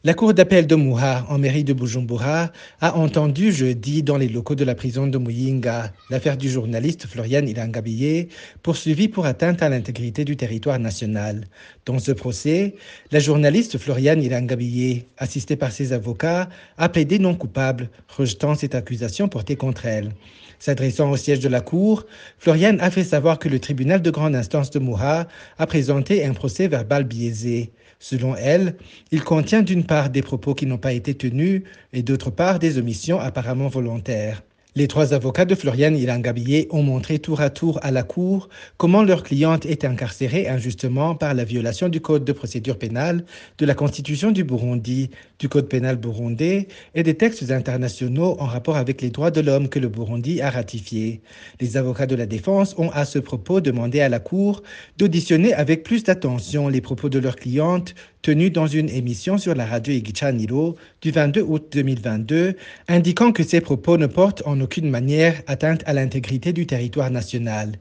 La cour d'appel de Muha, en mairie de Bujumbura, a entendu jeudi dans les locaux de la prison de Muyinga l'affaire du journaliste Florian Ilangabiyé, poursuivi pour atteinte à l'intégrité du territoire national. Dans ce procès, la journaliste Florian Ilangabiyé, assistée par ses avocats, a plaidé non coupable, rejetant cette accusation portée contre elle. S'adressant au siège de la cour, Florian a fait savoir que le tribunal de grande instance de Muha a présenté un procès verbal biaisé. Selon elle, il contient d'une part des propos qui n'ont pas été tenus et d'autre part des omissions apparemment volontaires. Les trois avocats de Florian Ilangabiyé ont montré tour à tour à la Cour comment leur cliente est incarcérée injustement par la violation du Code de procédure pénale, de la Constitution du Burundi, du Code pénal burundais et des textes internationaux en rapport avec les droits de l'homme que le Burundi a ratifiés. Les avocats de la défense ont à ce propos demandé à la Cour d'auditionner avec plus d'attention les propos de leur cliente tenus dans une émission sur la radio Igicaniro du 22 août 2022, indiquant que ces propos ne portent en aucune manière atteinte à l'intégrité du territoire national.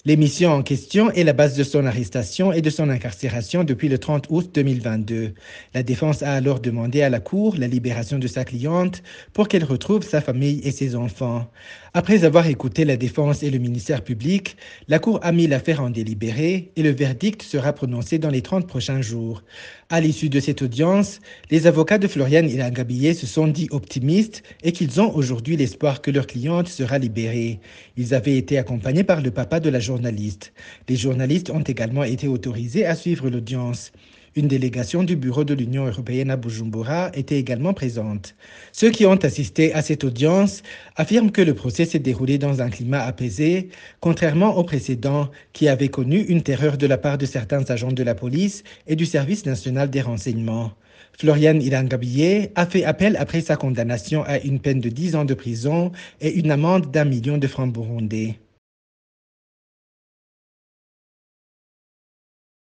L'émission en question est la base de son arrestation et de son incarcération depuis le 30 août 2022. La défense a alors demandé à la Cour la libération de sa cliente pour qu'elle retrouve sa famille et ses enfants. Après avoir écouté la défense et le ministère public, la Cour a mis l'affaire en délibéré et le verdict sera prononcé dans les 30 prochains jours. À l'issue de cette audience, les avocats de Florian Ilangabiyé se sont dit optimistes et qu'ils ont aujourd'hui l'espoir que leur cliente sera libérée. Ils avaient été accompagnés par le papa de la journaliste. Les journalistes ont également été autorisés à suivre l'audience. Une délégation du bureau de l'Union européenne à Bujumbura était également présente. Ceux qui ont assisté à cette audience affirment que le procès s'est déroulé dans un climat apaisé, contrairement au précédent qui avait connu une terreur de la part de certains agents de la police et du service national des renseignements. Florian Ilangabiyé a fait appel après sa condamnation à une peine de 10 ans de prison et une amende d'1 million de francs burundais.